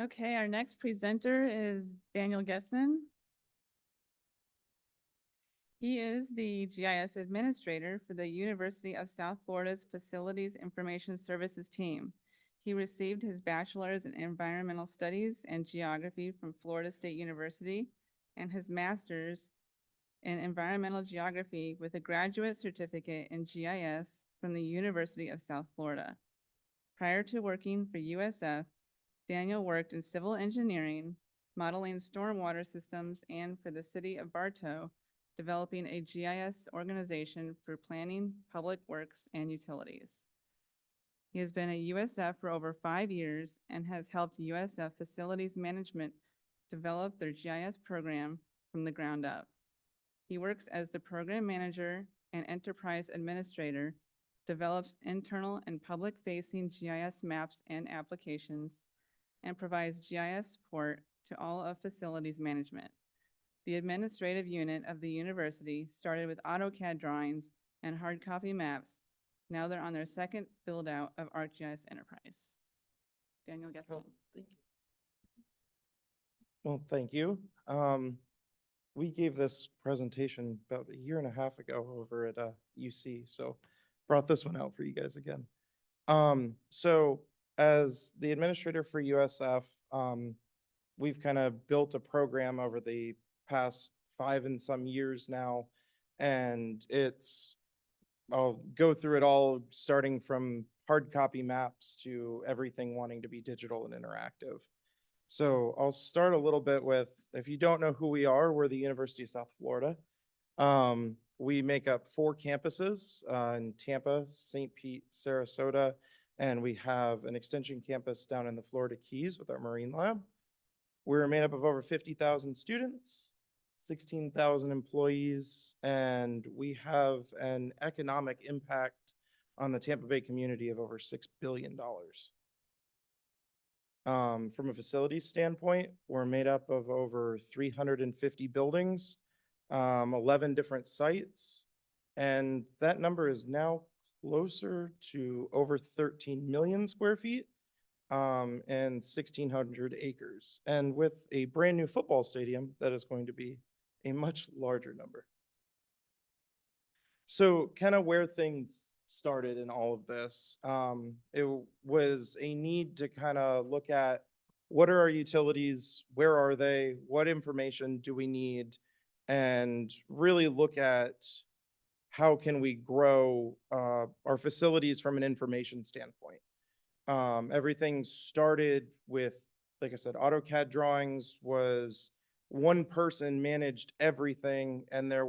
Okay, our next presenter is Daniel Gessman. He is the GIS administrator for the University of South Florida's Facilities Information Services team. He received his bachelor's in environmental studies and geography from Florida State University and his master's in environmental geography with a graduate certificate in GIS from the University of South Florida. Prior to working for USF, Daniel worked in civil engineering, modeling stormwater systems, and for the city of Bartow, developing a GIS organization for planning, public works, and utilities. He has been a USF for over 5 years and has helped USF Facilities Management develop their GIS program from the ground up. He works as the program manager and enterprise administrator, develops internal and public-facing GIS maps and applications, and provides GIS support to all of facilities management. The administrative unit of the university started with AutoCAD drawings and hard copy maps. Now they're on their second build out of ArcGIS Enterprise. Daniel Gessman. Well, thank you. We gave this presentation about a year and a half ago over at UC, so brought this one out for you guys again. So as the administrator for USF, we've kind of built a program over the past 5 and some years now, and I'll go through it all, starting from hard copy maps to everything wanting to be digital and interactive. So I'll start a little bit with, if you don't know who we are, we're the University of South Florida. We make up 4 campuses in Tampa, St. Pete, Sarasota, and we have an extension campus down in the Florida Keys with our Marine Lab. We're made up of over 50,000 students, 16,000 employees, and we have an economic impact on the Tampa Bay community of over $6 billion. From a facilities standpoint, we're made up of over 350 buildings, 11 different sites, and that number is now closer to over 13 million square feet and 1,600 acres. And with a brand new football stadium, that is going to be a much larger number. So kind of where things started in all of this, it was a need to kind of look at what are our utilities, where are they, what information do we need, and really look at how can we grow our facilities from an information standpoint. Everything started with, like I said, AutoCAD drawings was one person managed everything, and they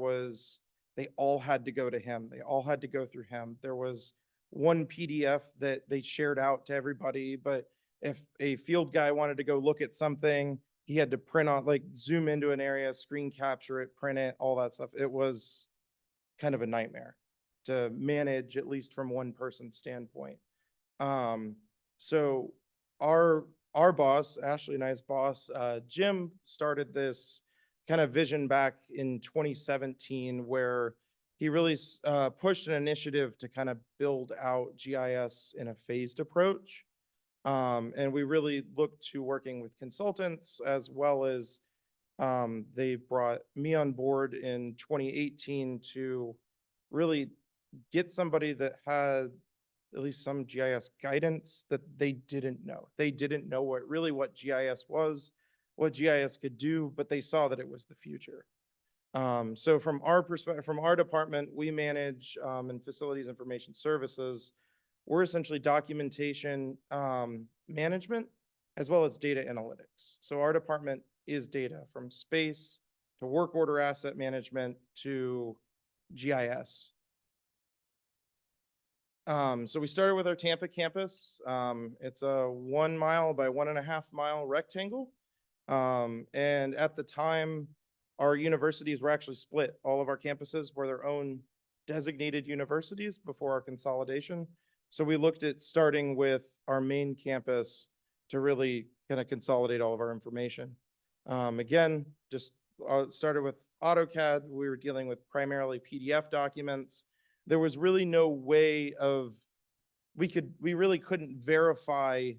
all had to go to him. They all had to go through him. There was one PDF that they shared out to everybody, but if a field guy wanted to go look at something, he had to print on, like zoom into an area, screen capture it, print it, all that stuff. It was kind of a nightmare to manage, at least from one person's standpoint. So our boss, Ashley and I's boss, Jim, started this kind of vision back in 2017, where he really pushed an initiative to kind of build out GIS in a phased approach. And we really looked to working with consultants, as well as they brought me on board in 2018 to really get somebody that had at least some GIS guidance that they didn't know. They didn't know what GIS was, what GIS could do, but they saw that it was the future. So from our perspective, from our department, we manage in facilities information services. We're essentially documentation management as well as data analytics. So our department is data, from space to work order asset management to GIS. So we started with our Tampa campus. It's a 1 mile by 1.5 mile rectangle. And at the time, our universities were actually split. All of our campuses were their own designated universities before our consolidation. So we looked at starting with our main campus to really kind of consolidate all of our information. Again, just started with AutoCAD. We were dealing with primarily PDF documents. There was really no way of, we really couldn't verify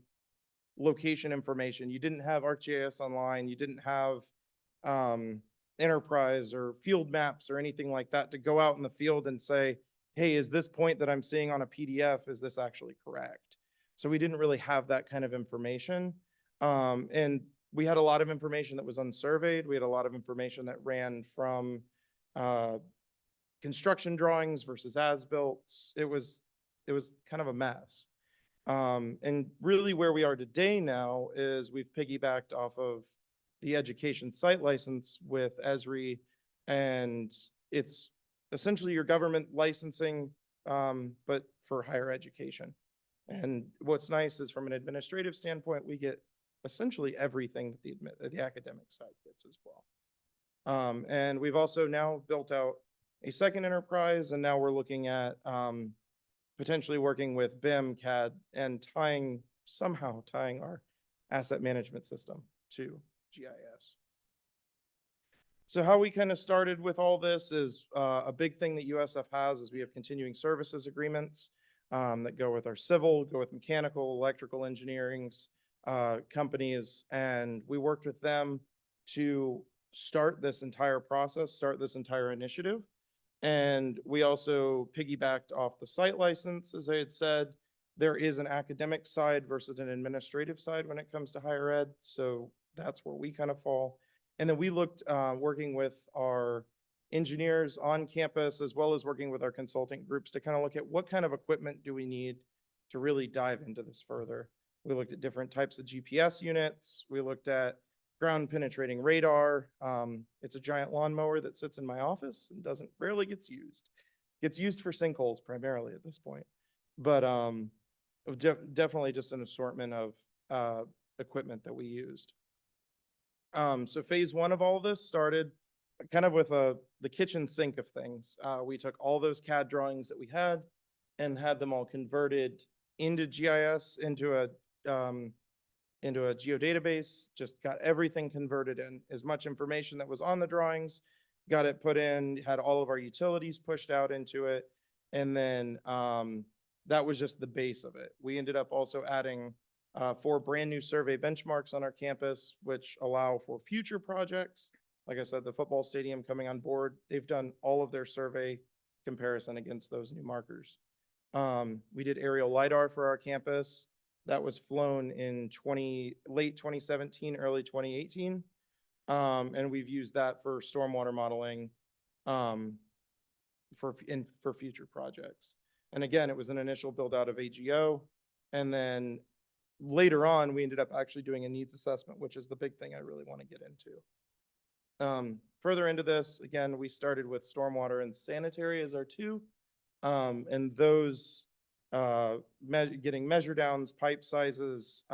location information. You didn't have ArcGIS Online. You didn't have Enterprise or field maps or anything like that to go out in the field and say, hey, is this point that I'm seeing on a PDF, is this actually correct? So we didn't really have that kind of information. And we had a lot of information that was unsurveyed. We had a lot of information that ran from construction drawings versus as-built. It was kind of a mess. And really where we are today now is we've piggybacked off of the education site license with Esri, and it's essentially your government licensing, but for higher education. And what's nice is from an administrative standpoint, we get essentially everything that the academic side gets as well. And we've also now built out a second enterprise, and now we're looking at potentially working with BIM, CAD, and somehow tying our asset management system to GIS. So how we kind of started with all this is a big thing that USF has is we have continuing services agreements that go with our civil, go with mechanical, electrical engineerings companies, and we worked with them to start this entire process, start this entire initiative. And we also piggybacked off the site license, as I had said. There is an academic side versus an administrative side when it comes to higher ed. So that's where we kind of fall. And then we looked, working with our engineers on campus, as well as working with our consulting groups to kind of look at what kind of equipment do we need to really dive into this further. We looked at different types of GPS units. We looked at ground penetrating radar. It's a giant lawnmower that sits in my office and rarely gets used. Gets used for sinkholes primarily at this point. But definitely just an assortment of equipment that we used. So phase one of all this started kind of with the kitchen sink of things. We took all those CAD drawings that we had and had them all converted into GIS, into a geodatabase, just got everything converted in, as much information that was on the drawings, got it put in, had all of our utilities pushed out into it. And then that was just the base of it. We ended up also adding 4 brand new survey benchmarks on our campus, which allow for future projects. Like I said, the football stadium coming on board, they've done all of their survey comparison against those new markers. We did aerial LiDAR for our campus. That was flown in late 2017, early 2018. And we've used that for stormwater modeling for future projects. And again, it was an initial build out of AGO. And then later on, we ended up actually doing a needs assessment, which is the big thing I really want to get into. Further into this, again, we started with stormwater and sanitary as our 2. And those getting measure downs, pipe sizes,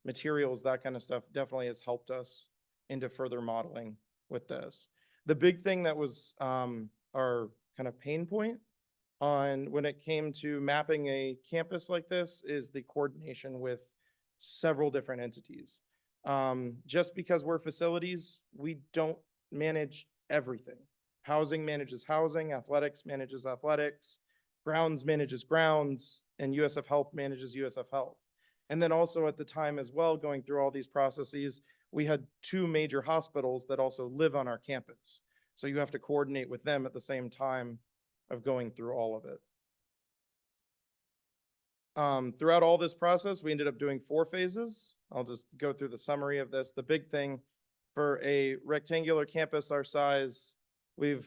materials, that kind of stuff definitely has helped us into further modeling with this. The big thing that was our kind of pain point on when it came to mapping a campus like this is the coordination with several different entities. Just because we're facilities, we don't manage everything. Housing manages housing, athletics manages athletics, grounds manages grounds, and USF Health manages USF Health. And then also at the time as well, going through all these processes, we had 2 major hospitals that also live on our campus. So you have to coordinate with them at the same time of going through all of it. Throughout all this process, we ended up doing 4 phases. I'll just go through the summary of this. The big thing for a rectangular campus our size, to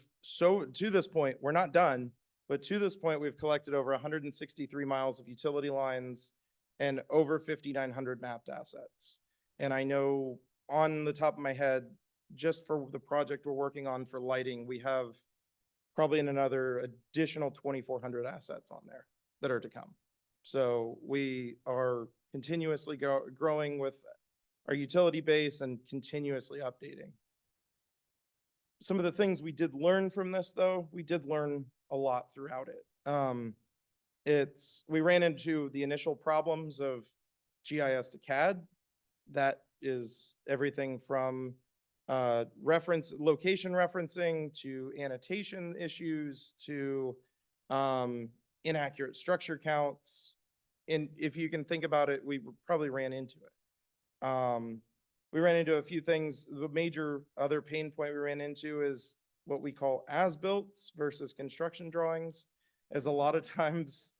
this point, we're not done, but to this point, we've collected over 163 miles of utility lines and over 5,900 mapped assets. And I know on the top of my head, just for the project we're working on for lighting, we have probably another additional 2,400 assets on there that are to come. So we are continuously growing with our utility base and continuously updating. Some of the things we did learn from this, though, we did learn a lot throughout it. We ran into the initial problems of GIS to CAD. That is everything from location referencing to annotation issues to inaccurate structure counts, and if you can think about it, we probably ran into it. We ran into a few things. The major other pain point we ran into is what we call as-built versus construction drawings, as a lot of times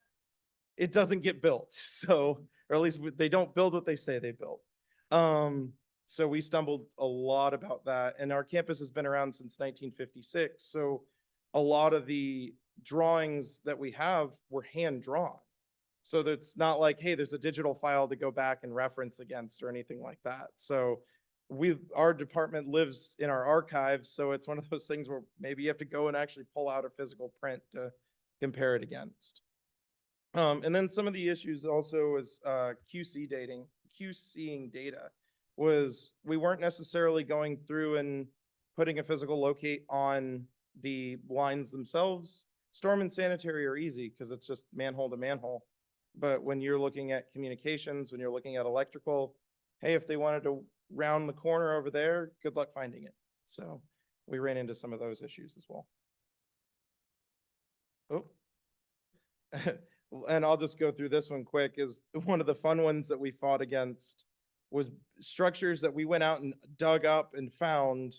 it doesn't get built. So, or at least they don't build what they say they built. So we stumbled a lot about that. And our campus has been around since 1956. So a lot of the drawings that we have were hand drawn. So that's not like, hey, there's a digital file to go back and reference against or anything like that. So our department lives in our archives. So it's one of those things where maybe you have to go and actually pull out a physical print to compare it against. And then some of the issues also is QCing data was we weren't necessarily going through and putting a physical locate on the lines themselves. Storm and sanitary are easy because it's just manhole to manhole. But when you're looking at communications, when you're looking at electrical, hey, if they wanted to round the corner over there, good luck finding it. So we ran into some of those issues as well. Oh. And I'll just go through this one quick, is one of the fun ones that we fought against was structures that we went out and dug up and found.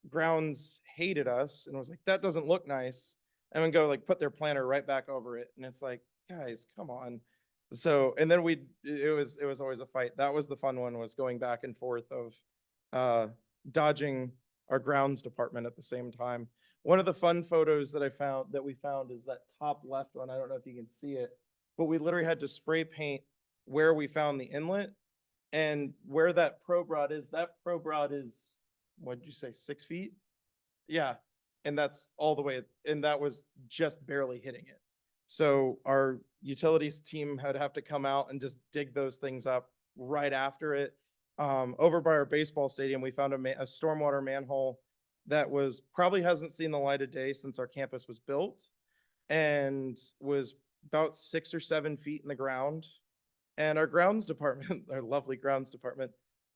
Grounds hated us and was like, that doesn't look nice. And then go like put their planner right back over it. And it's like, guys, come on. So, and then it was always a fight. That was the fun one, was going back and forth of dodging our grounds department at the same time. One of the fun photos that we found is that top left one. I don't know if you can see it, but we literally had to spray paint where we found the inlet and where that probe rod is. That probe rod is, what did you say, 6 feet? Yeah. And that's all the way, and that was just barely hitting it. So our utilities team had to have to come out and just dig those things up right after it. Over by our baseball stadium, we found a stormwater manhole that was probably hasn't seen the light of day since our campus was built and was about 6 or 7 feet in the ground. And our grounds department, our lovely grounds department,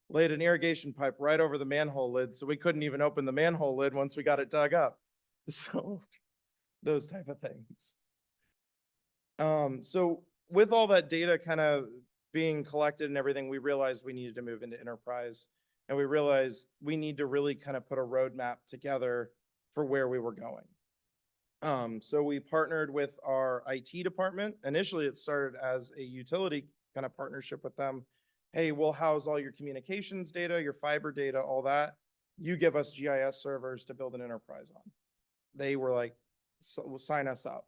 laid an irrigation pipe right over the manhole lid. So we couldn't even open the manhole lid once we got it dug up. So those type of things. So with all that data kind of being collected and everything, we realized we needed to move into enterprise. And we realized we need to really kind of put a roadmap together for where we were going. So we partnered with our IT department. Initially, it started as a utility kind of partnership with them. Hey, we'll house all your communications data, your fiber data, all that. You give us GIS servers to build an enterprise on. They were like, sign us up.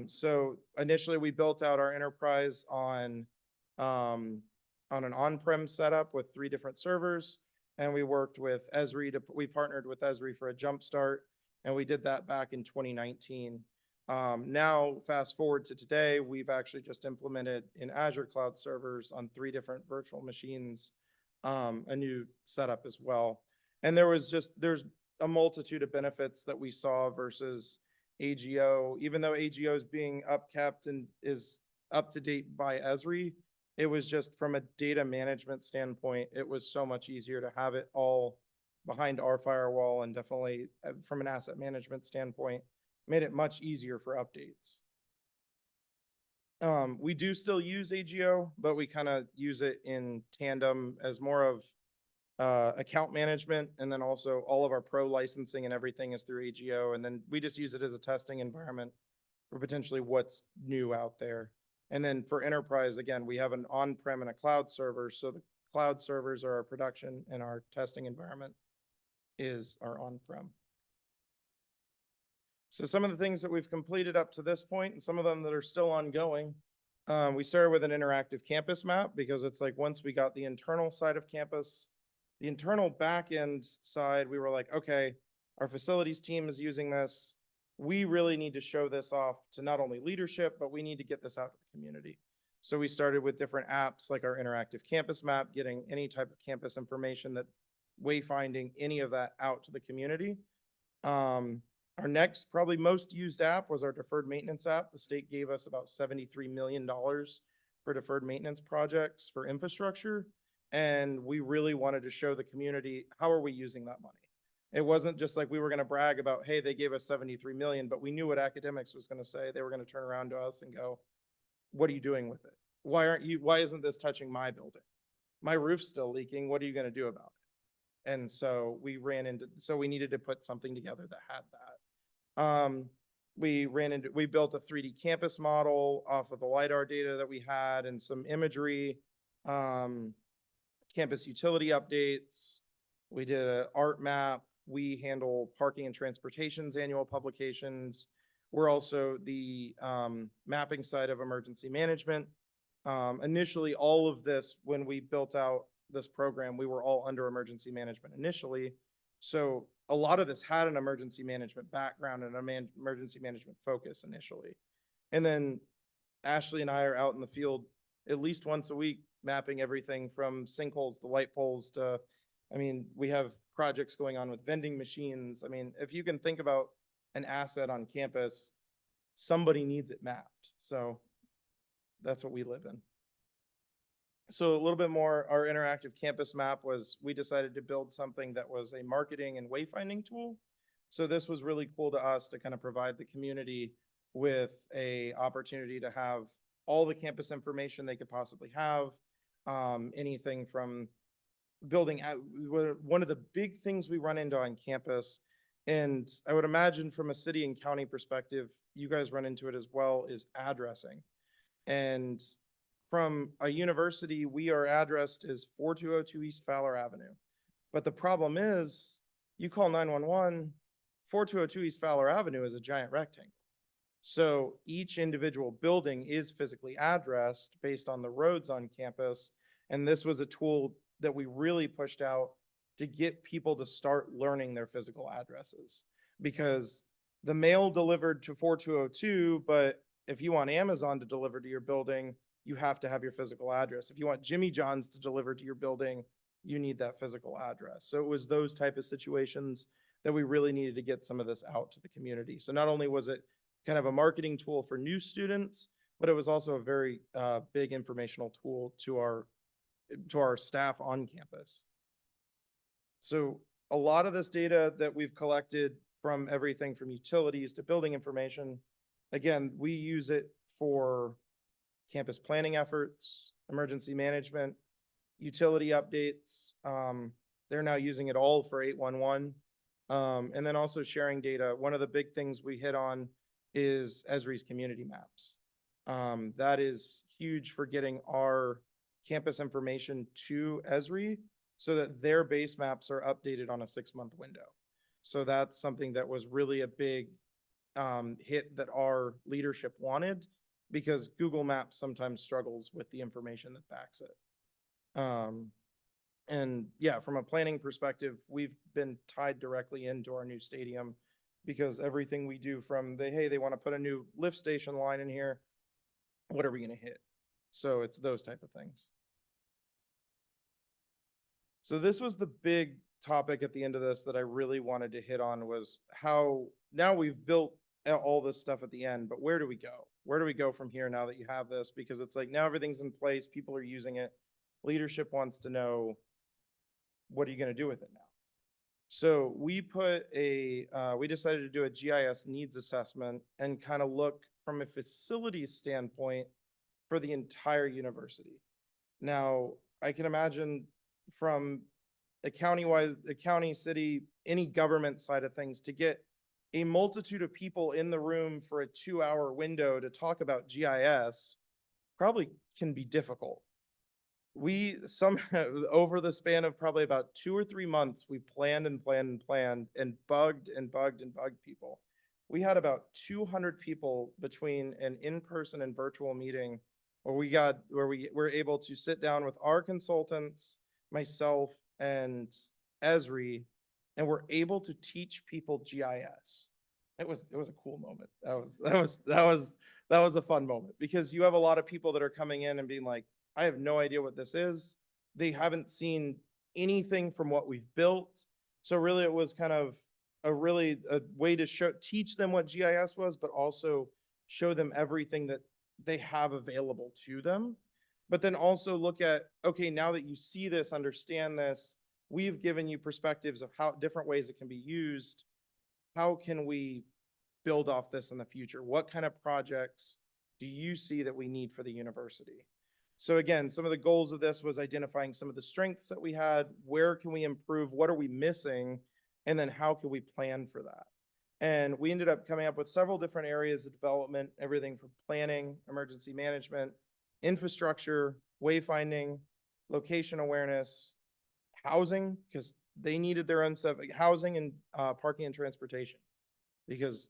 So initially we built out our enterprise on an on-prem setup with 3 different servers. And we worked with Esri we partnered with Esri for a jumpstart, and we did that back in 2019. Now, fast forward to today, we've actually just implemented in Azure cloud servers on 3 different virtual machines, a new setup as well. And there's a multitude of benefits that we saw versus AGO. Even though AGO is being upkept and is up to date by Esri, it was just from a data management standpoint, it was so much easier to have it all behind our firewall, and definitely from an asset management standpoint, made it much easier for updates. We do still use AGO, but we kind of use it in tandem as more of account management. And then also all of our pro licensing and everything is through AGO. And then we just use it as a testing environment for potentially what's new out there. And then for enterprise, again, we have an on-prem and a cloud server. So the cloud servers are our production, and our testing environment is our on-prem. So some of the things that we've completed up to this point, and some of them that are still ongoing, we started with an interactive campus map, because it's like once we got the internal side of campus, the internal backend side, we were like, okay, our facilities team is using this. We really need to show this off to not only leadership, but we need to get this out to the community. So we started with different apps like our interactive campus map, getting any type of campus information, that wayfinding any of that out to the community. Our next, probably most used app was our deferred maintenance app. The state gave us about $73 million for deferred maintenance projects for infrastructure. And we really wanted to show the community, how are we using that money? It wasn't just like we were going to brag about, hey, they gave us 73 million, but we knew what academics was going to say. They were going to turn around to us and go, what are you doing with it? Why isn't this touching my building? My roof's still leaking. What are you going to do about it? And so we needed to put something together that had that. We built a 3D campus model off of the LiDAR data that we had and some imagery, campus utility updates. We did an art map. We handle parking and transportation's annual publications. We're also the mapping side of emergency management. Initially, all of this, when we built out this program, we were all under emergency management initially. So a lot of this had an emergency management background and an emergency management focus initially. And then Ashley and I are out in the field at least once a week, mapping everything from sinkholes to light poles to, I mean, we have projects going on with vending machines. I mean, if you can think about an asset on campus, somebody needs it mapped. So that's what we live in. So a little bit more, our interactive campus map was, we decided to build something that was a marketing and wayfinding tool. So this was really cool to us to kind of provide the community with a opportunity to have all the campus information they could possibly have. Anything from building out, one of the big things we run into on campus, and I would imagine from a city and county perspective, you guys run into it as well, is addressing. And from a university, we are addressed as 4202 East Fowler Avenue. But the problem is, you call 911, 4202 East Fowler Avenue is a giant rectangle. So each individual building is physically addressed based on the roads on campus. And this was a tool that we really pushed out to get people to start learning their physical addresses. Because the mail delivered to 4202, but if you want Amazon to deliver to your building, you have to have your physical address. If you want Jimmy John's to deliver to your building, you need that physical address. So it was those type of situations that we really needed to get some of this out to the community. So not only was it kind of a marketing tool for new students, but it was also a very big informational tool to our staff on campus. So a lot of this data that we've collected from everything from utilities to building information, again, we use it for campus planning efforts, emergency management, utility updates. They're now using it all for 811. And then also sharing data. One of the big things we hit on is Esri's community maps. That is huge for getting our campus information to Esri so that their base maps are updated on a 6-month window. So that's something that was really a big hit that our leadership wanted, because Google Maps sometimes struggles with the information that backs it. And yeah, from a planning perspective, we've been tied directly into our new stadium, because everything we do from hey, they want to put a new lift station line in here, what are we going to hit? So it's those type of things. So this was the big topic at the end of this that I really wanted to hit on, was how now we've built all this stuff at the end, but where do we go? Where do we go from here now that you have this? Because it's like now everything's in place, people are using it. Leadership wants to know, what are you going to do with it now? So we we decided to do a GIS needs assessment and kind of look from a facilities standpoint for the entire university. Now, I can imagine from a county, city, any government side of things, to get a multitude of people in the room for a 2-hour window to talk about GIS probably can be difficult. We over the span of probably about 2 or 3 months, we planned and bugged people. We had about 200 people between an in-person and virtual meeting where we were able to sit down with our consultants, myself, and Esri, and we're able to teach people GIS. It was a cool moment. That was a fun moment, because you have a lot of people that are coming in and being like, I have no idea what this is. They haven't seen anything from what we've built. So really it was kind of a way to teach them what GIS was, but also show them everything that they have available to them. But then also look at, okay, now that you see this, understand this, we've given you perspectives of how different ways it can be used. How can we build off this in the future? What kind of projects do you see that we need for the university? So again, some of the goals of this was identifying some of the strengths that we had, where can we improve, what are we missing, and then how can we plan for that? And we ended up coming up with several different areas of development, everything from planning, emergency management, infrastructure, wayfinding, location awareness, housing, because they needed their own stuff, like housing and parking and transportation. Because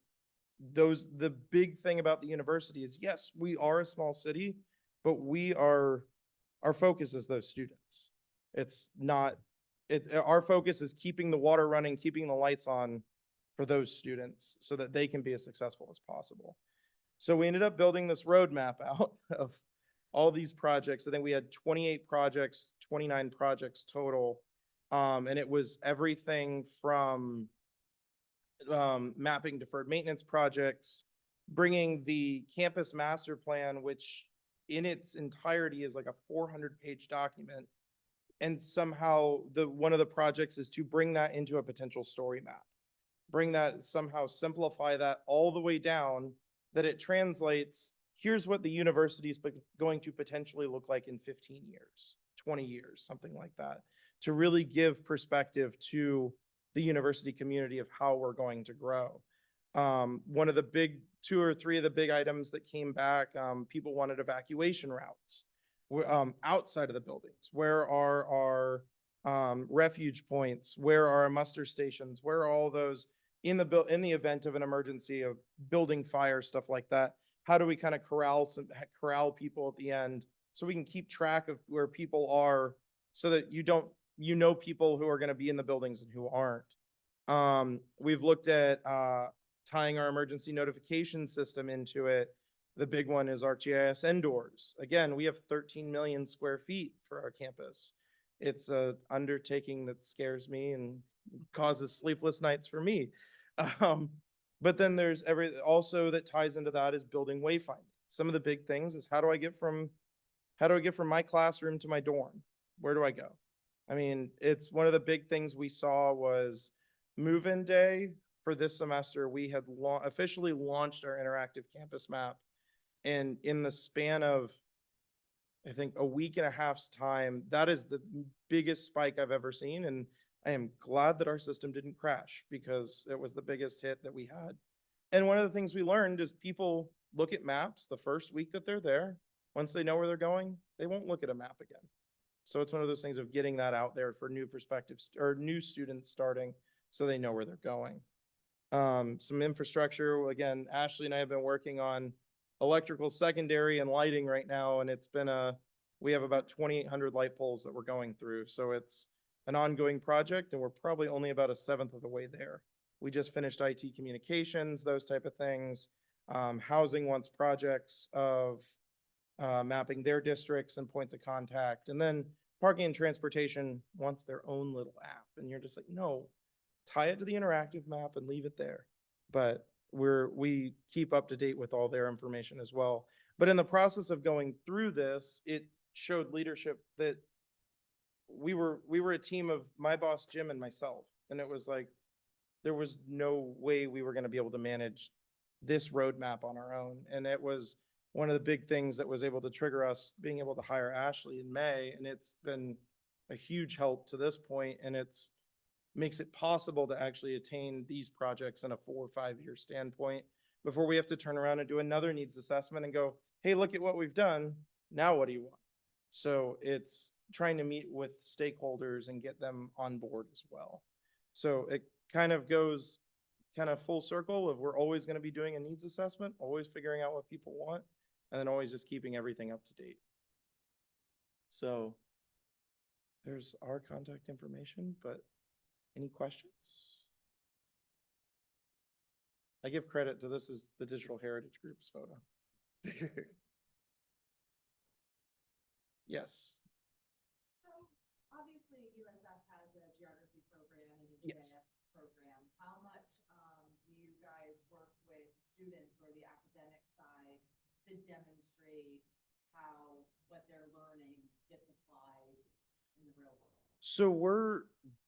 the big thing about the university is, yes, we are a small city, but our focus is those students. It's not, our focus is keeping the water running, keeping the lights on for those students so that they can be as successful as possible. So we ended up building this roadmap out of all these projects. I think we had 28 projects, 29 projects total. And it was everything from mapping deferred maintenance projects, bringing the campus master plan, which in its entirety is like a 400-page document. And somehow one of the projects is to bring that into a potential story map. Bring that, somehow simplify that all the way down, that it translates, here's what the university is going to potentially look like in 15 years, 20 years, something like that, to really give perspective to the university community of how we're going to grow. One of the big, 2 or 3 of the big items that came back, people wanted evacuation routes outside of the buildings. Where are our refuge points? Where are our muster stations? Where are all those in the event of an emergency, of building fire, stuff like that? How do we kind of corral people at the end so we can keep track of where people are, so that you know people who are going to be in the buildings and who aren't. We've looked at tying our emergency notification system into it. The big one is our GIS indoors. Again, we have 13 million square feet for our campus. It's a undertaking that scares me and causes sleepless nights for me. But then there's also that ties into that is building wayfinding. Some of the big things is, how do I get from my classroom to my dorm? Where do I go? I mean, it's one of the big things we saw was move-in day for this semester. We had officially launched our interactive campus map. And in the span of, I think, a week and a half's time, that is the biggest spike I've ever seen. And I am glad that our system didn't crash, because it was the biggest hit that we had. And one of the things we learned is people look at maps the first week that they're there. Once they know where they're going, they won't look at a map again. So it's one of those things of getting that out there for new perspectives or new students starting, so they know where they're going. Some infrastructure, again, Ashley and I have been working on electrical secondary and lighting right now, and we have about 2,800 light poles that we're going through. So it's an ongoing project, and we're probably only about 1/7 of the way there. We just finished IT communications, those type of things. Housing wants projects of mapping their districts and points of contact. And then parking and transportation wants their own little app. And you're just like, no, tie it to the interactive map and leave it there. But we keep up to date with all their information as well. But in the process of going through this, it showed leadership that we were a team of my boss, Jim, and myself. And it was like, there was no way we were going to be able to manage this roadmap on our own. And it was one of the big things that was able to trigger us being able to hire Ashley in May. And it's been a huge help to this point, and it's makes it possible to actually attain these projects in a 4 or 5 year standpoint before we have to turn around and do another needs assessment and go, hey, look at what we've done. Now what do you want? So it's trying to meet with stakeholders and get them on board as well. So it kind of goes full circle of, we're always going to be doing a needs assessment, always figuring out what people want, and then always just keeping everything up to date. So there's our contact information, but any questions? I give credit to, this is the Digital Heritage Group's photo. Yes. So obviously USF has a geography program and a Yes. GIS program. How much do you guys work with students or the academic side to demonstrate how what they're learning gets applied in the real world? So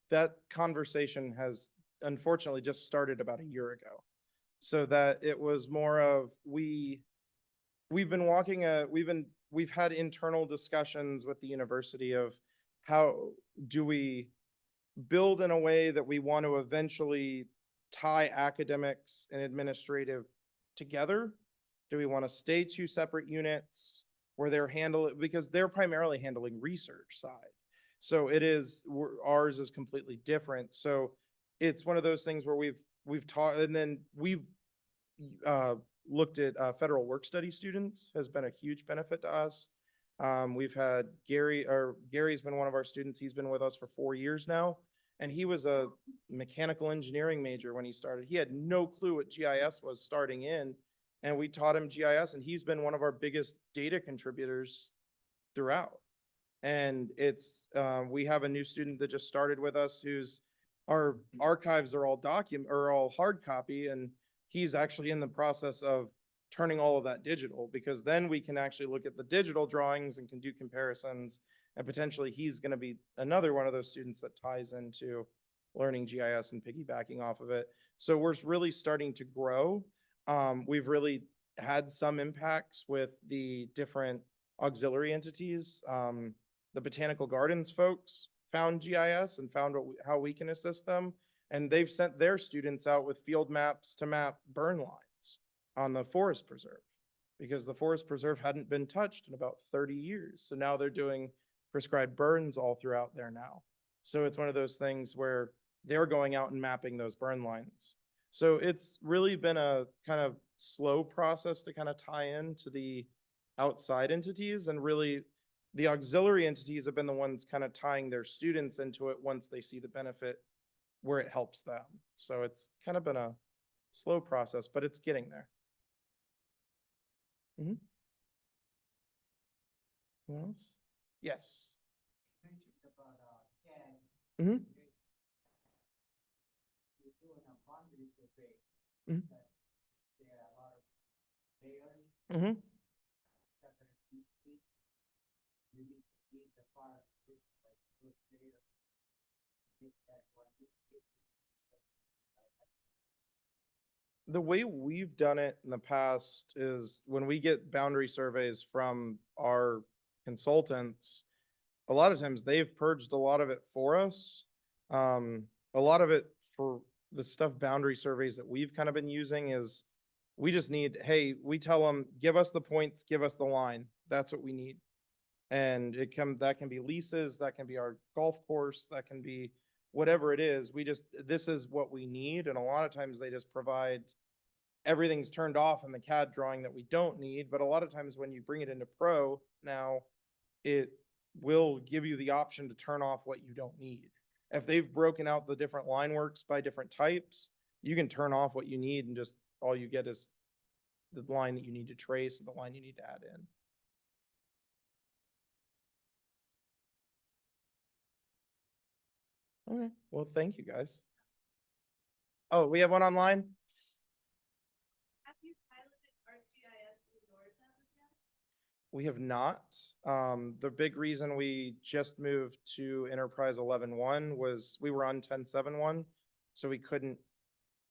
that conversation has unfortunately just started about a year ago. So that it was more of, we've been we've had internal discussions with the university of how do we build in a way that we want to eventually tie academics and administrative together? Do we want to stay two separate units where they're because they're primarily handling research side. So ours is completely different. So it's one of those things where we've taught, and then we've uh, looked at federal work study students has been a huge benefit to us. We've had Gary's been one of our students. He's been with us for 4 years now. And he was a mechanical engineering major when he started. He had no clue what GIS was starting in. And we taught him GIS, and he's been one of our biggest data contributors throughout. And we have a new student that just started with us our archives are all hard copy, and he's actually in the process of turning all of that digital, because then we can actually look at the digital drawings and can do comparisons. And potentially he's going to be another one of those students that ties into learning GIS and piggybacking off of it. So we're really starting to grow. We've really had some impacts with the different auxiliary entities. The Botanical Gardens folks found GIS and found how we can assist them. And they've sent their students out with field maps to map burn lines on the forest preserve, because the forest preserve hadn't been touched in about 30 years. So now they're doing prescribed burns all throughout there now. So it's one of those things where they're going out and mapping those burn lines. So it's really been a kind of slow process to kind of tie into the outside entities, and really the auxiliary entities have been the ones kind of tying their students into it once they see the benefit where it helps them. So it's kind of been a slow process, but it's getting there. Anyone else? Yes. Mhm. Mhm. Mhm. The way we've done it in the past is when we get boundary surveys from our consultants, a lot of times they've purged a lot of it for us. A lot of it for the stuff boundary surveys that we've kind of been using is we just need, hey, we tell them, give us the points, give us the line. That's what we need. And that can be leases, that can be our golf course, that can be whatever it is. This is what we need. And a lot of times they just provide everything's turned off in the CAD drawing that we don't need. But a lot of times when you bring it into Pro now, it will give you the option to turn off what you don't need. If they've broken out the different line works by different types, you can turn off what you need, and just all you get is the line that you need to trace and the line you need to add in. Okay, well, thank you guys. Oh, we have one online? Have you piloted ArcGIS indoors as of yet? We have not. The big reason we just moved to Enterprise 11.1 was we were on 10.7.1, so we couldn't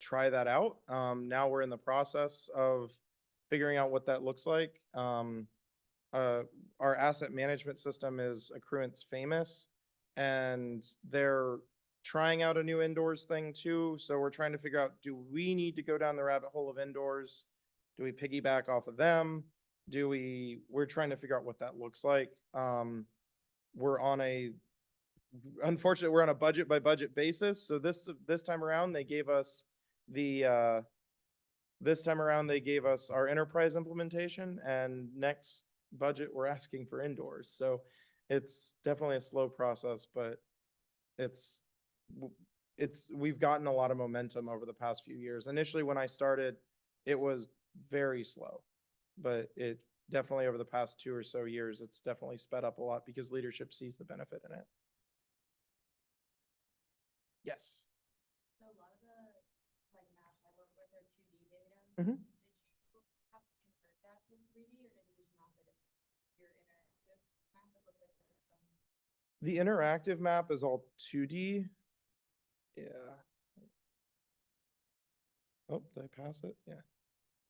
try that out. Now we're in the process of figuring out what that looks like. Our asset management system is Accruent's Famous, and they're trying out a new indoors thing too. So we're trying to figure out, do we need to go down the rabbit hole of indoors? Do we piggyback off of them? We're trying to figure out what that looks like. Unfortunately, we're on a budget by budget basis. So this time around, they gave us our enterprise implementation, and next budget, we're asking for indoors. So it's definitely a slow process, but we've gotten a lot of momentum over the past few years. Initially, when I started, it was very slow, but it definitely over the past 2 or so years, it's definitely sped up a lot because leadership sees the benefit in it. Yes. So a lot of the maps I work with are 2D data. Mhm. Did you have to convert that to 3D, or did you just map it in your interactive map? It looked like there was some. The interactive map is all 2D. Yeah. Oh, did I pass it? Yeah,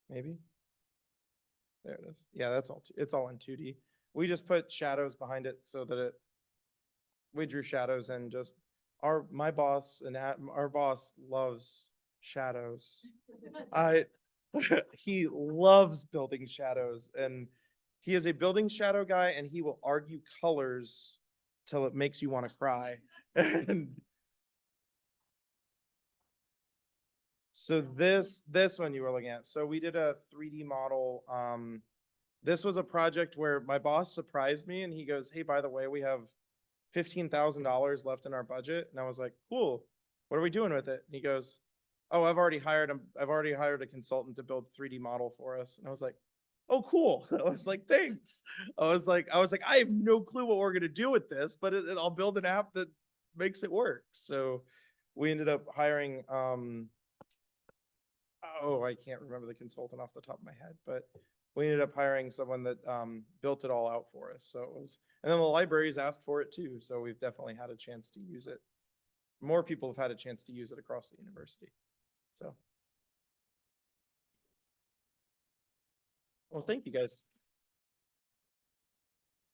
maybe. There it is. Yeah, that's all, it's all in 2D. We just put shadows behind it so that we drew shadows and just, my boss and our boss loves shadows. He loves building shadows, and he is a building shadow guy, and he will argue colors till it makes you want to cry. And so this one you were looking at, so we did a 3D model. This was a project where my boss surprised me and he goes, "Hey, by the way, we have $15,000 left in our budget." And I was like, "Cool. What are we doing with it?" And he goes, "Oh, I've already hired a consultant to build 3D model for us." And I was like, "Oh, cool." I was like, "Thanks." I was like, I have no clue what we're gonna do with this, but I'll build an app that makes it work. So we ended up hiring, oh, I can't remember the consultant off the top of my head, but we ended up hiring someone that built it all out for us. So it was, and then the libraries asked for it too. So we've definitely had a chance to use it. More people have had a chance to use it across the university. So. Well, thank you guys.